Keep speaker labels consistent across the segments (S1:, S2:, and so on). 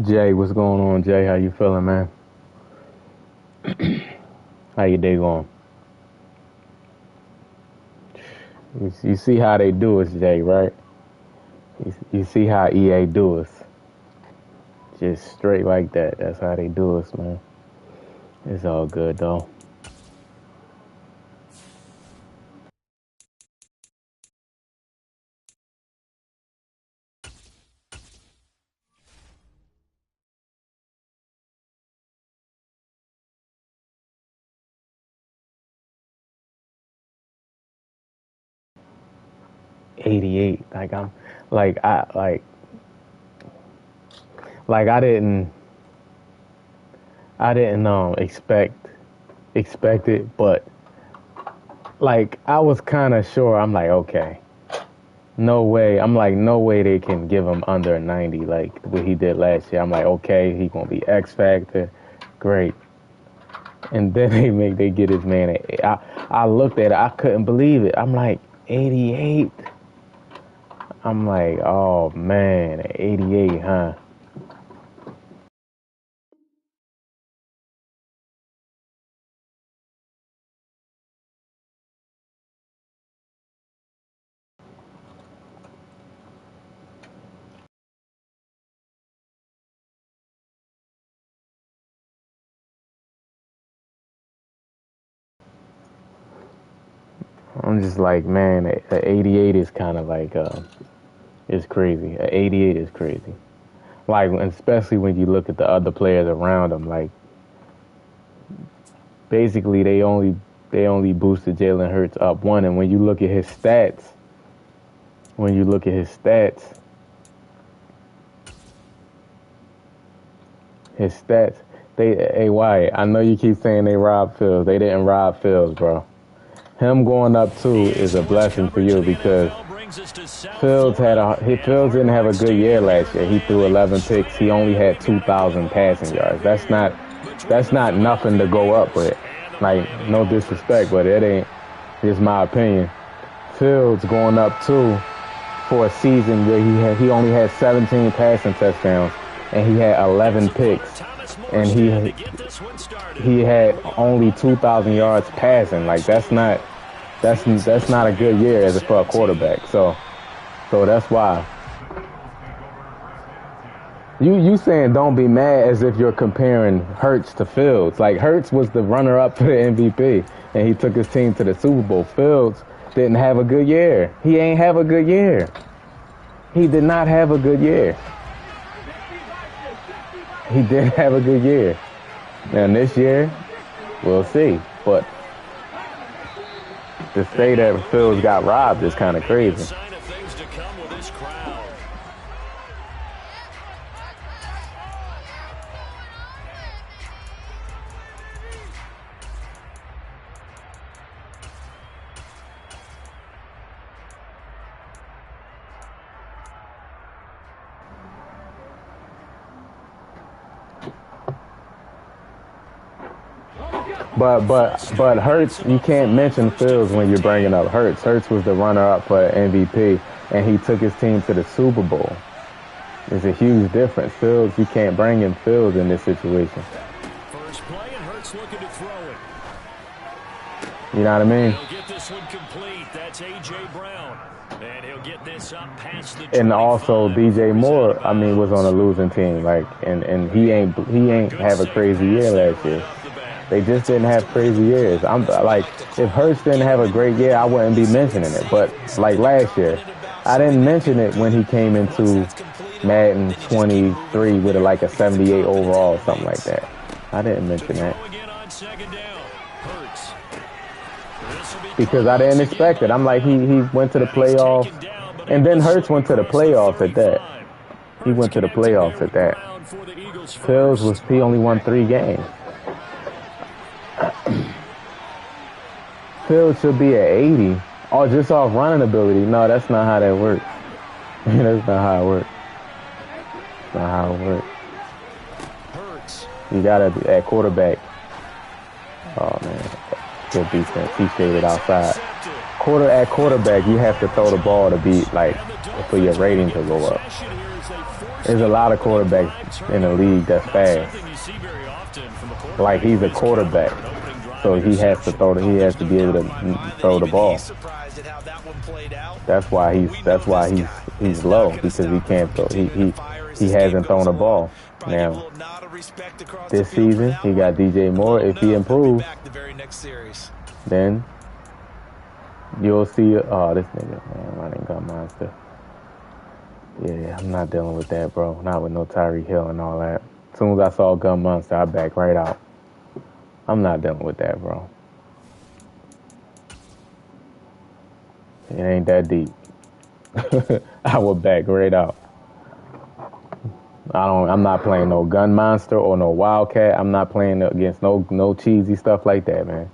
S1: Jay, what's going on, Jay? How you feeling, man? How your day going? You see how they do us, Jay, right? You see how EA do us. Just straight like that. That's how they do us, man. It's all good, though. '88. Like, I, like, like, I didn't expect it, but, like, I was kind of sure. I'm like, okay. No way. I'm like, no way they can give him under 90 like what he did last year. I'm like, okay, he gonna be X Factor, great. And then they get his man. I looked at it, I couldn't believe it. I'm like, 88. I'm like, oh man, 88, huh? I'm just like, man, a 88 is kind of like, it's crazy. A 88 is crazy. Like, especially when you look at the other players around him, like basically they only boosted Jalen Hurts up one. And when you look at his stats, when you look at his stats, his stats, hey Wyatt, I know you keep saying they robbed Fields. They didn't rob Fields, bro. Him going up two is a blessing for you because Fields didn't have a good year last year. He threw 11 picks. He only had 2,000 passing yards. That's not nothing to go up with. Like, no disrespect, but it ain't. Just my opinion. Fields going up two for a season where he only had 17 passing touchdowns and he had 11 picks and he had only 2,000 yards passing. Like, that's not a good year for a quarterback. So that's why. You saying don't be mad as if you're comparing Hurts to Fields. Like, Hurts was the runner-up for the MVP, and he took his team to the Super Bowl. Fields didn't have a good year. He ain't have a good year. He did not have a good year. He did have a good year. And this year, we'll see. But to say that Fields got robbed is kind of crazy. But Hurts, you can't mention Fields when you're bringing up Hurts. Hurts was the runner-up for MVP, and he took his team to the Super Bowl. There's a huge difference. Fields, you can't bring in Fields in this situation.
S2: First play, and Hurts looking to throw it.
S1: You know what I mean?
S2: He'll get this one complete. That's A.J. Brown. And he'll get this up past the
S1: And also DJ Moore, I mean, was on a losing team. Like, and he ain't have a crazy year last year. They just didn't have crazy years. I'm like, if Hurts didn't have a great year, I wouldn't be mentioning it. But like last year, I didn't mention it when he came into Madden 23 with like a 78 overall, something like that. I didn't mention that because I didn't expect it. I'm like, he went to the playoffs, and then Hurts went to the playoffs at that. He went to the playoffs at that. He only won 3 games. Fields should be at 80. Oh, just off running ability. No, that's not how that works. That's not how it works. That's not how it works. You gotta be at quarterback. Oh man, good defense. He shaded outside. At quarterback, you have to throw the ball to be like for your rating to go up. There's a lot of quarterbacks in the league that's fast. Like, he's a quarterback, so he has to throw. He has to be able to throw the ball. That's why he's low, because he can't throw. He hasn't thrown a ball. Now, this season he got DJ Moore. If he improves, then you'll see. Oh, this nigga, man, running gun monster. Yeah, I'm not dealing with that, bro. Not with no Tyreek Hill and all that. As soon as I saw Gun Monster, I backed right out. I'm not dealing with that, bro. It ain't that deep. I would back right out. I'm not playing no Gun Monster or no Wildcat. I'm not playing against no cheesy stuff like that, man.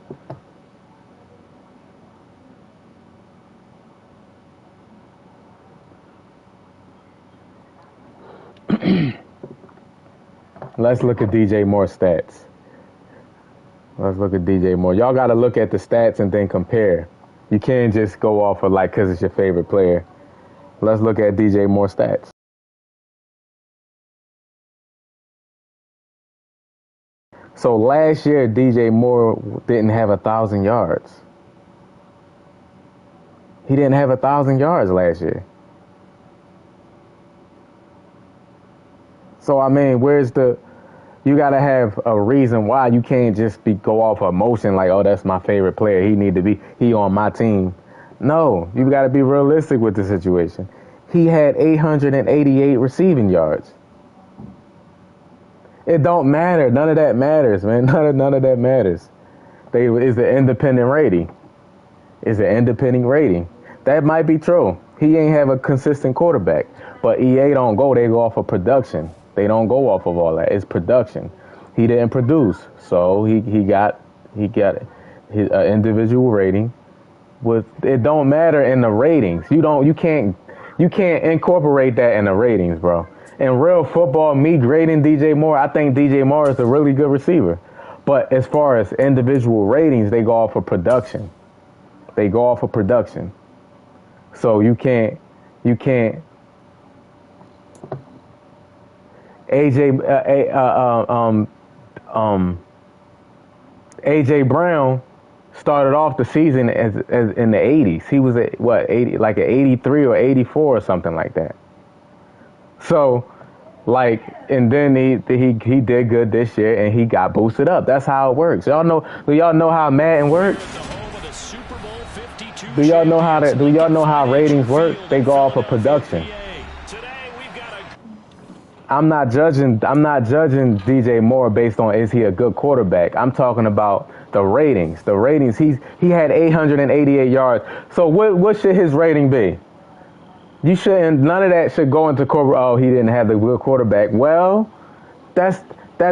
S1: Let's look at DJ Moore's stats. Let's look at DJ Moore. Y'all got to look at the stats and then compare. You can't just go off of like because it's your favorite player. Let's look at DJ Moore's stats. So last year, DJ Moore didn't have 1,000 yards. He didn't have 1,000 yards last year. So, I mean, you got to have a reason why. You can't just go off emotion like, oh, that's my favorite player. He on my team. No, you got to be realistic with the situation. He had 888 receiving yards. It don't matter. None of that matters, man. None of that matters. It's an independent rating. It's an independent rating. That might be true. He ain't have a consistent quarterback. But EA don't go. They go off of production. They don't go off of all that. It's production. He didn't produce, so he got his individual rating. It don't matter in the ratings. You can't incorporate that in the ratings, bro. In real football, me grading DJ Moore, I think DJ Moore is a really good receiver. But as far as individual ratings, they go off of production. So you can't. AJ Brown started off the season as in the 80s. He was at 80, like an 83 or 84 or something like that. So, like, and then he did good this year and he got boosted up. That's how it works. Do y'all know how Madden works? Do y'all know how ratings work? They go off of production. I'm not judging DJ Moore based on is he a good quarterback. I'm talking about the ratings. The ratings, he had 888 yards. So what should his rating be? You shouldn't. None of that should go into corporate. Oh, he didn't have the good quarterback. Well, that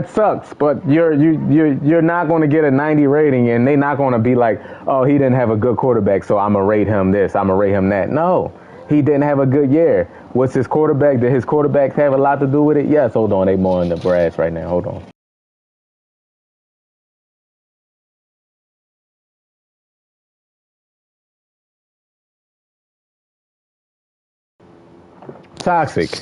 S1: sucks. But you're not going to get a 90 rating, and they're not going to be like, oh, he didn't have a good quarterback, so I'm gonna rate him this, I'm gonna rate him that. No, he didn't have a good year. What's his quarterback? Did his quarterbacks have a lot to do with it? Yes. Hold on, they more in the brass right now. Hold on. Toxic.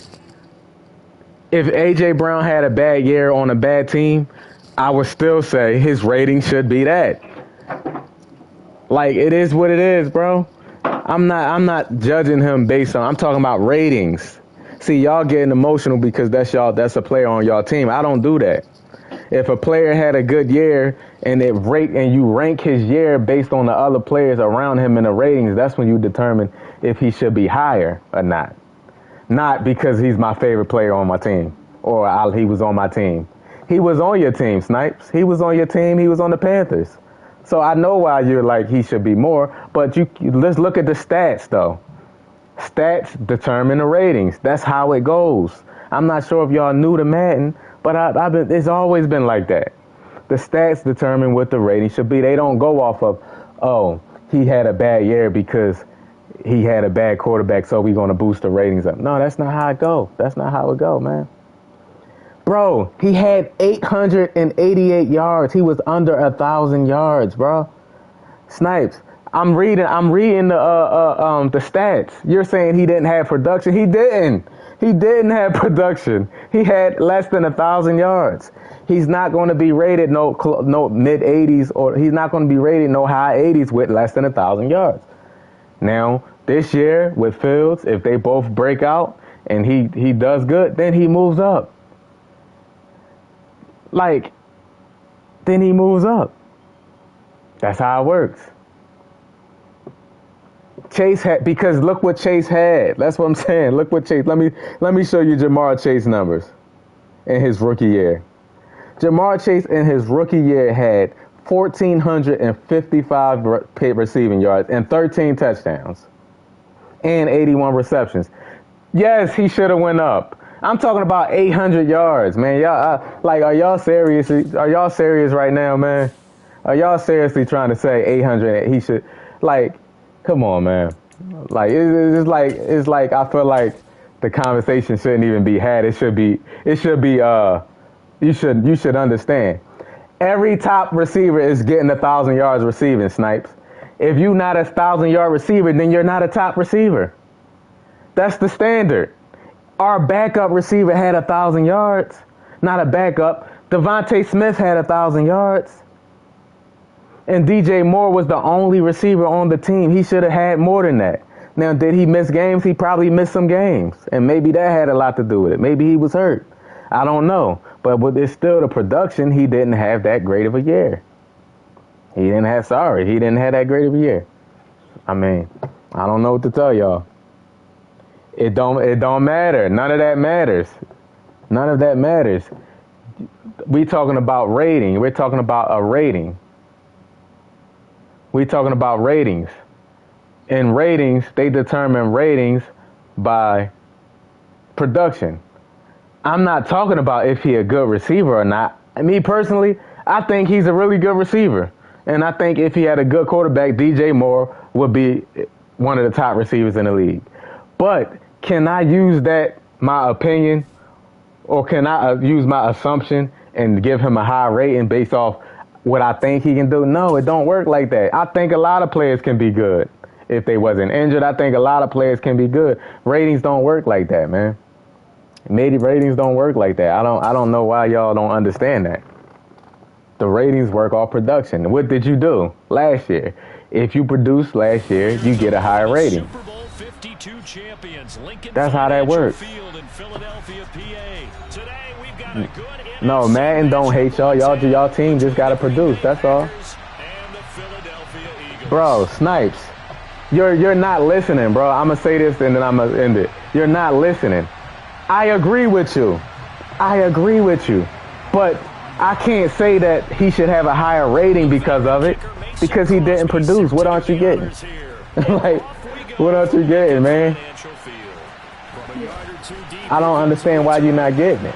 S1: If AJ Brown had a bad year on a bad team, I would still say his rating should be that. Like, it is what it is, bro. I'm not judging him based on. I'm talking about ratings. See, y'all getting emotional because that's a player on y'all team. I don't do that. If a player had a good year and you rank his year based on the other players around him in the ratings, that's when you determine if he should be higher or not. Not because he's my favorite player on my team or he was on my team. He was on your team, Snipes. He was on your team. He was on the Panthers. So I know why you're like he should be more. But let's look at the stats, though. Stats determine the ratings. That's how it goes. I'm not sure if y'all knew the Madden, but it's always been like that. The stats determine what the rating should be. They don't go off of, oh, he had a bad year because he had a bad quarterback, so we're going to boost the ratings up. No, that's not how it go. That's not how it go, man. Bro, he had 888 yards. He was under 1,000 yards, bro. Snipes, I'm reading the stats. You're saying he didn't have production. He didn't. He didn't have production. He had less than 1,000 yards. He's not going to be rated no mid 80s, or he's not going to be rated no high 80s with less than 1,000 yards. Now, this year with Fields, if they both break out and he does good, then he moves up. Like, then he moves up. That's how it works. Chase had, because look what Chase had. That's what I'm saying. Look what Chase. Let me show you Jamar Chase numbers in his rookie year. Jamar Chase in his rookie year had 1,455 receiving yards and 13 touchdowns and 81 receptions. Yes, he should have went up. I'm talking about 800 yards, man. Y'all, are y'all serious? Are y'all serious right now, man? Are y'all seriously trying to say 800? He should, like, come on, man. Like, it's like I feel like the conversation shouldn't even be had. It should be. You should understand. Every top receiver is getting 1,000 yards receiving, Snipes. If you're not a 1,000-yard receiver, then you're not a top receiver. That's the standard. Our backup receiver had 1,000 yards. Not a backup. Devontae Smith had 1,000 yards. And DJ Moore was the only receiver on the team. He should have had more than that. Now, did he miss games? He probably missed some games. And maybe that had a lot to do with it. Maybe he was hurt. I don't know. But it's still the production. He didn't have that great of a year. He didn't have that great of a year. I mean, I don't know what to tell y'all. It don't matter. None of that matters. None of that matters. We talking about rating. We're talking about a rating. We're talking about ratings. In ratings, they determine ratings by production. I'm not talking about if he's a good receiver or not. Me personally, I think he's a really good receiver. And I think if he had a good quarterback, DJ Moore would be one of the top receivers in the league. But can I use that, my opinion, or can I use my assumption and give him a high rating based off what I think he can do? No, it don't work like that. I think a lot of players can be good if they wasn't injured. I think a lot of players can be good. Ratings don't work like that, man. Maybe ratings don't work like that. I don't know why y'all don't understand that. The ratings work off production. What did you do last year? If you produced last year, you get a higher rating. That's how that works. No, Madden don't hate y'all. Y'all team just gotta produce. That's all. Bro, Snipes, you're not listening, bro. I'm gonna say this and then I'm gonna end it. You're not listening. I agree with you. But I can't say that he should have a higher rating because of it, because he didn't produce. What aren't you getting? Like, what aren't you getting, man? I don't understand why you're not getting it.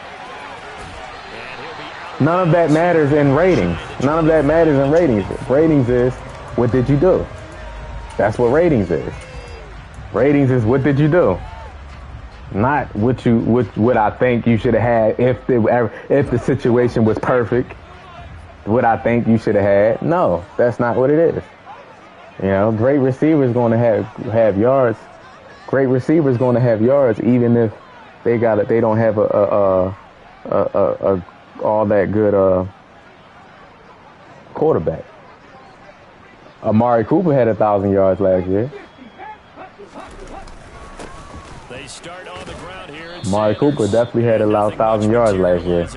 S1: None of that matters in ratings. Ratings is, what did you do? That's what ratings is. Ratings is, what did you do? Not what I think you should have had if the situation was perfect. What I think you should have had. No, that's not what it is. You know, great receivers going to have yards. Great receivers going to have yards even if they don't have a all that good quarterback. Amari Cooper had 1,000 yards last year.
S2: They start on the ground here.
S1: Amari Cooper definitely had 1,000 yards last year.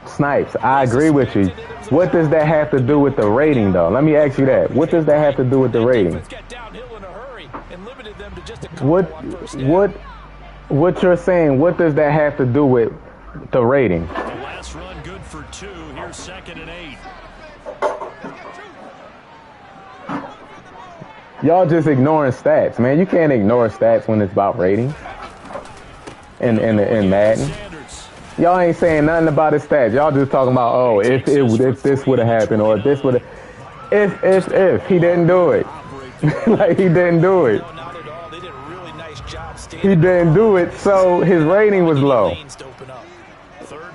S1: Snipes, I agree with you. What does that have to do with the rating, though? Let me ask you that. What does that have to do with the rating? What you're saying, what does that have to do with the rating?
S2: The last run good for 2. Here's 2nd and 8.
S1: Y'all just ignoring stats, man. You can't ignore stats when it's about ratings. In Madden. Y'all ain't saying nothing about his stats. Y'all just talking about, oh, if this would have happened, or if this would have. If he didn't do it. Like, he didn't do it. He didn't do it, so his rating was low.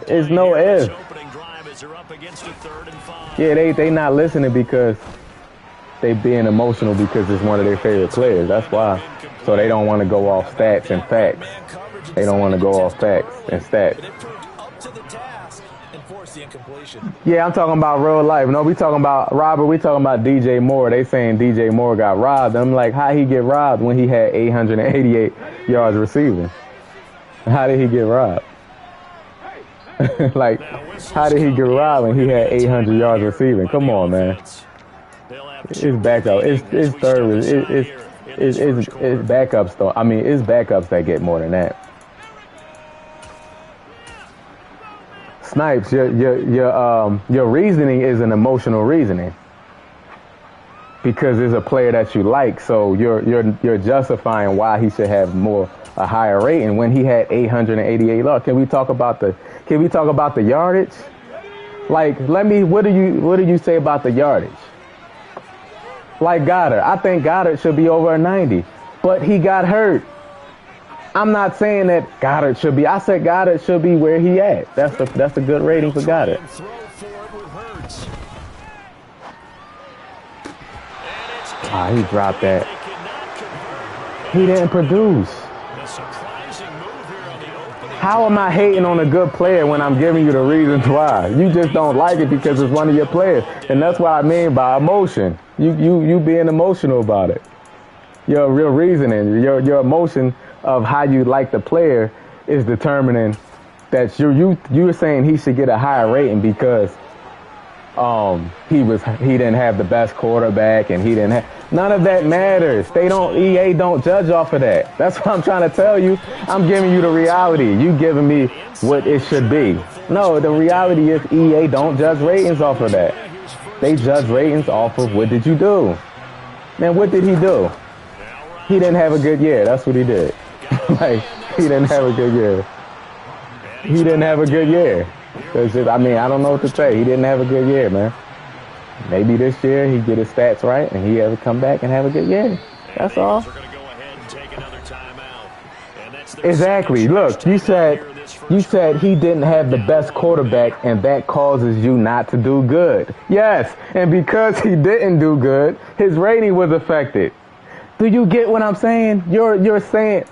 S1: It's no if.
S2: Opening drive as they're up against a 3rd and 5.
S1: Yeah, they not listening because they being emotional because it's one of their favorite players. That's why. So they don't want to go off stats and facts. They don't want to go off facts and stats. Yeah, I'm talking about real life. No, we talking about Robert. We talking about DJ Moore. They saying DJ Moore got robbed. I'm like, how he get robbed when he had 888 yards receiving? How did he get robbed? Like, how did he get robbed when he had 800 yards receiving? Come on, man. It's backup. It's third. It's backups though. I mean, it's backups that get more than that. Snipes, your reasoning is an emotional reasoning because it's a player that you like. So you're justifying why he should have a higher rating when he had 888 yards. Can we talk about the yardage? Like, what do you say about the yardage? Like Goddard, I think Goddard should be over a 90, but he got hurt. I'm not saying that Goddard should be. I said Goddard should be where he at. That's a good rating for Goddard. He dropped that. He didn't produce. How am I hating on a good player when I'm giving you the reasons why? You just don't like it because it's one of your players. And that's what I mean by emotion. You being emotional about it. Your real reasoning, your emotion of how you like the player is determining that you're saying he should get a higher rating because he didn't have the best quarterback and he didn't have none of that matters. EA don't judge off of that. That's what I'm trying to tell you. I'm giving you the reality. You giving me what it should be. No, the reality is EA don't judge ratings off of that. They judge ratings off of what did you do. Man, what did he do? He didn't have a good year. That's what he did. Like, he didn't have a good year. He didn't have a good year. I mean, I don't know what to say. He didn't have a good year, man. Maybe this year he get his stats right and he ever come back and have a good year. That's all. Exactly. Look, you said he didn't have the best quarterback and that causes you not to do good. Yes, and because he didn't do good, his rating was affected. Do you get what I'm saying? You're saying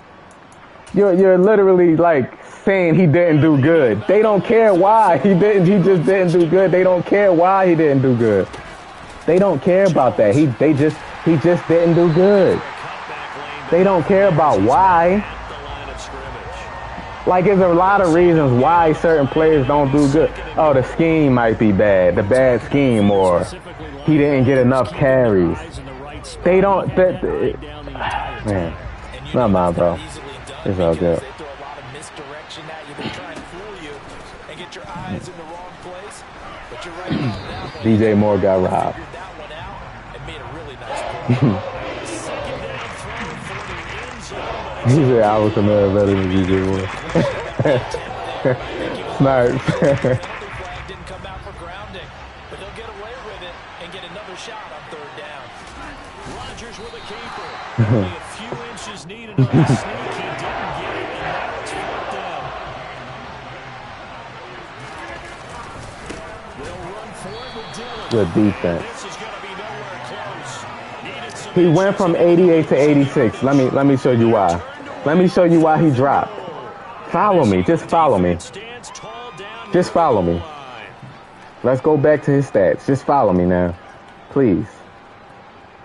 S1: you're literally like saying he didn't do good. They don't care why he just didn't do good. They don't care why he didn't do good. They don't care about that. He just didn't do good. They don't care about why. Like, there's a lot of reasons why certain players don't do good. Oh, the scheme might be bad, the bad scheme, or he didn't get enough carries. They don't. Man, not mine, bro. It's all good. DJ Moore got robbed. He said I was another better than DJ Moore. Snipes.
S2: Didn't come out for grounding, but they'll get away with it and get another shot on third down. Rodgers with a keeper. Only a few inches needed on the sneak. He didn't get it, and now it's fourth down. They'll run for it with Dillon.
S1: Good defense.
S2: This is going to be nowhere close.
S1: He went from 88 to 86. Let me show you why. Let me show you why he dropped. Follow me. Just follow me. Just follow me. Let's go back to his stats. Just follow me now. Please.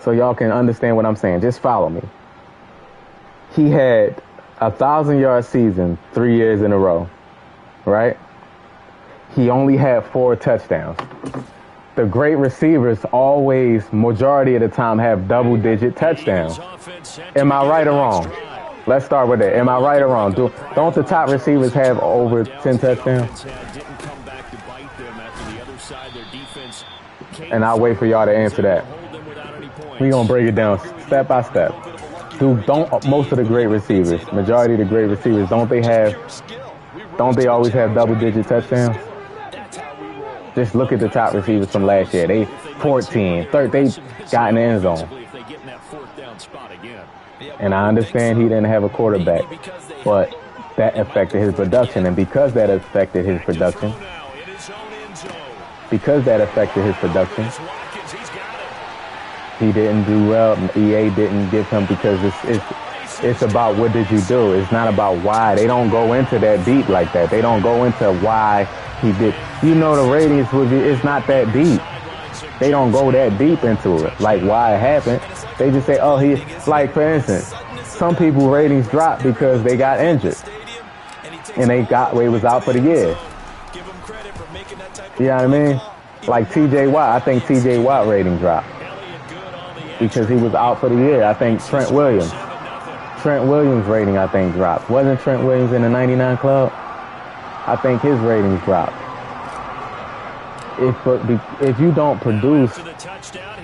S1: So y'all can understand what I'm saying. Just follow me. He had 1,000-yard season 3 years in a row. Right? He only had 4 touchdowns. The great receivers always, majority of the time, have double-digit touchdowns. Am I right or wrong? Let's start with that. Am I right or wrong? Don't the top receivers have over 10 touchdowns? And I'll wait for y'all to answer that. We're going to break it down step by step. Don't most of the great receivers, majority of the great receivers, don't they always have double-digit touchdowns? Just look at the top receivers from last year. They 14, 30, they got in the end zone. And I understand he didn't have a quarterback, but that affected his production. And because that affected his production, because that affected his production. He didn't do well. EA didn't give him because it's about what did you do. It's not about why. They don't go into that deep like that. They don't go into why he did. You know, the ratings it's not that deep. They don't go that deep into it, like why it happened. They just say, oh, like for instance, some people ratings drop because they got injured and they was out for the year. You know what I mean? Like TJ Watt, I think TJ Watt rating dropped because he was out for the year. I think Trent Williams rating, I think, dropped. Wasn't Trent Williams in the 99 club? I think his ratings dropped. If you don't produce,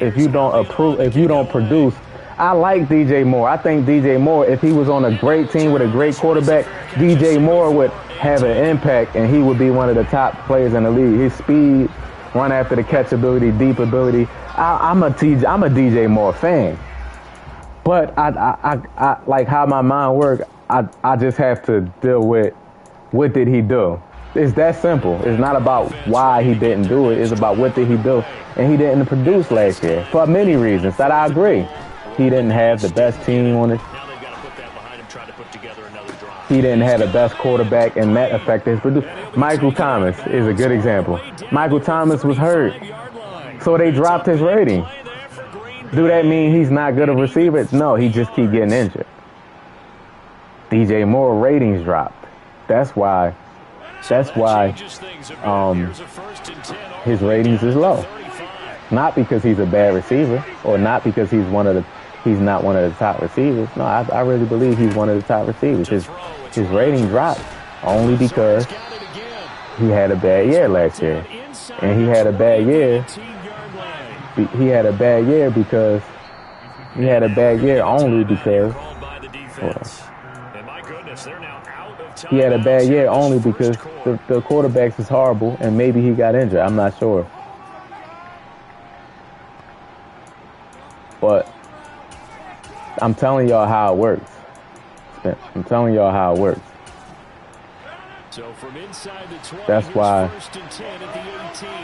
S1: if you don't produce, I like DJ Moore. I think DJ Moore, if he was on a great team with a great quarterback, DJ Moore would have an impact and he would be one of the top players in the league. His speed, run after the catch ability, deep ability. I'm a DJ Moore fan. But I like how my mind works. I just have to deal with what did he do. It's that simple. It's not about why he didn't do it. It's about what did he do. And he didn't produce last year for many reasons that I agree. He didn't have the best team on it. He didn't have the best quarterback, and that affected his production. Michael Thomas is a good example. Michael Thomas was hurt, so they dropped his rating. Do that mean he's not good of a receiver? No, he just keep getting injured. DJ Moore ratings dropped. That's why his ratings is low. Not because he's a bad receiver or not because he's not one of the top receivers. No, I really believe he's one of the top receivers. His rating dropped only because he had a bad year last year. And he had a bad year. He had a bad year only because he had a bad year only because the quarterbacks is horrible and maybe he got injured. I'm not sure. But I'm telling y'all how it works. I'm telling y'all how it works.
S2: So from inside the 20,
S1: that's why
S2: first and 10 at the 18.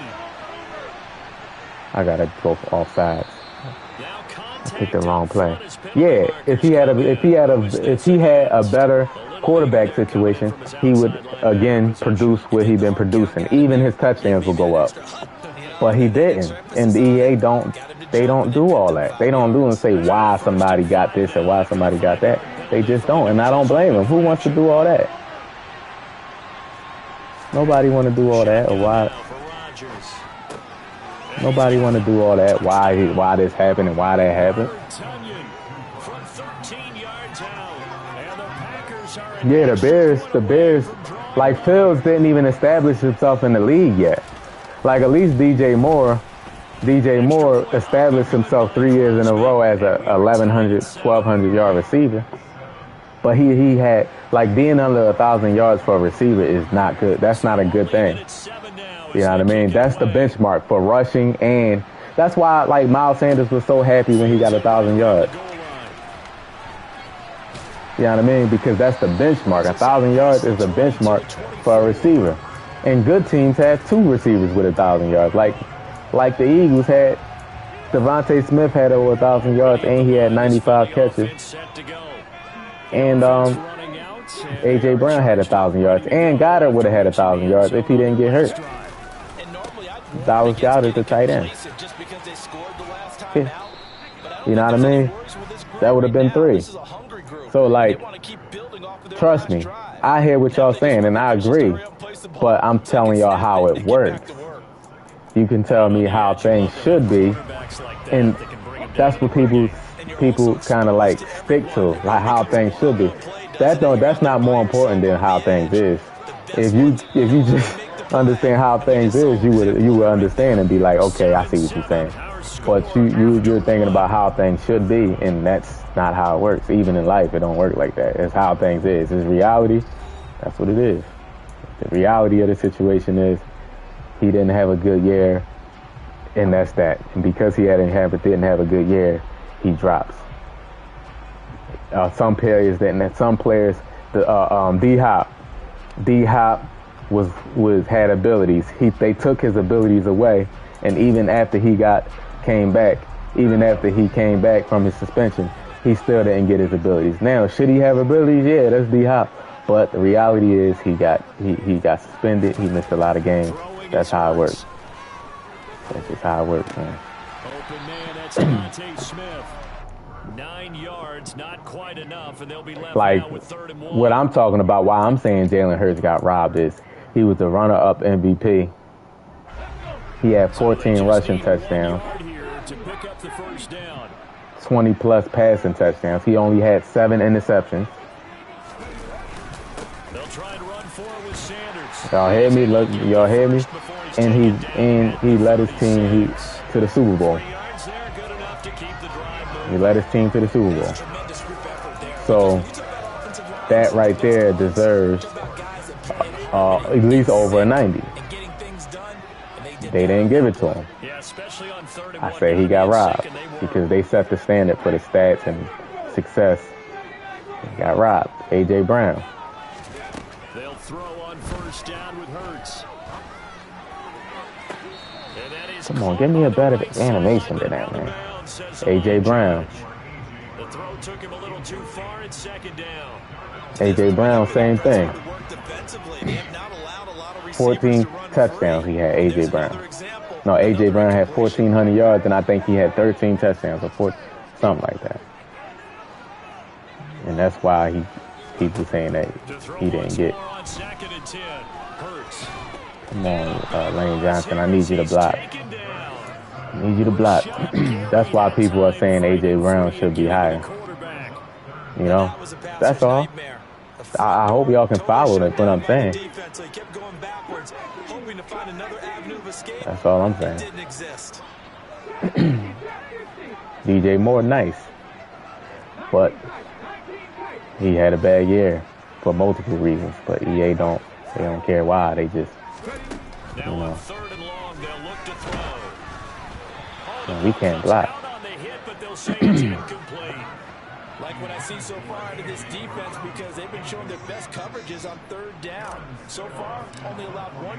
S1: I gotta go off sides. I picked the wrong play. Yeah, if he had a better quarterback situation, he would again produce what he'd been producing. Even his touchdowns will go up. But he didn't. And the EA don't do all that. They don't do and say why somebody got this and why somebody got that. They just don't. And I don't blame them. Who wants to do all that? Nobody want to do all that or why. Nobody want to do all that. Why this happened and why that happened. Yeah, the Bears, like Fields didn't even establish himself in the league yet. Like at least DJ Moore established himself 3 years in a row as a 1,100, 1,200 yard receiver. But he had, like, being under 1,000 yards for a receiver is not good. That's not a good thing. You know what I mean? That's the benchmark for rushing, and that's why, like, Miles Sanders was so happy when he got 1,000 yards. You know what I mean? Because that's the benchmark. 1,000 yards is the benchmark for a receiver. And good teams have two receivers with 1,000 yards. Like the Eagles had, Devontae Smith had over 1,000 yards, and he had 95 catches. And A.J. Brown had 1,000 yards. And Goddard would have had 1,000 yards if he didn't get hurt. Dallas Goddard, the tight end. Yeah. You know what I mean? That would have been 3. So, like, trust me, I hear what y'all saying, and I agree. But I'm telling y'all how it works. You can tell me how things should be, and that's what people kind of like stick to, like how things should be. That's not more important than how things is. If you just understand how things is, you would understand and be like, okay, I see what you're saying. But you're thinking about how things should be, and that's not how it works. Even in life, it don't work like that. It's how things is. It's reality. That's what it is. The reality of the situation is he didn't have a good year, and that's that. And because he didn't have a good year, he drops. Some players, D-Hop had abilities. They took his abilities away, and even after he came back from his suspension, he still didn't get his abilities. Now, should he have abilities? Yeah, that's D-Hop. But the reality is he got suspended. He missed a lot of games. That's how it works. That's just how it works, man.
S2: Open man, that's Devontae Smith. 9 yards, not quite enough, and they'll be left now with 3rd and 1.
S1: What I'm talking about, why I'm saying Jalen Hurts got robbed, is he was the runner-up MVP. He had 14 rushing touchdowns, 20-plus passing touchdowns. He only had 7 interceptions.
S2: They'll try and run forward with Sanders.
S1: Y'all hear me? Look, y'all hear me? And he led his team to the Super Bowl. He led his team to the Super Bowl. So that right there deserves at least over a 90. They didn't give it to him. I say he got robbed because they set the standard for the stats and success. He got robbed. A.J. Brown.
S2: They'll throw on 1st down with Hurts.
S1: Come on, give me a better animation than that, man. A.J. Brown.
S2: The throw took him a little too far at 2nd down.
S1: A.J. Brown, same thing. 14 touchdowns he had, A.J. Brown. No, A.J. Brown had 1,400 yards, and I think he had 13 touchdowns or something like that. And that's why people saying that he didn't get. Come on, Lane Johnson, I need you to block. I need you to block. That's why people are saying A.J. Brown should be higher. You know, that's all. I hope y'all can follow what I'm saying. That's all I'm saying. DJ Moore, nice. But he had a bad year for multiple reasons. But EA don't care why. They just, you know. We can't block.
S2: Like what I see so far out of this defense, because they've been showing their best coverages on 3rd down. So far, only allowed 1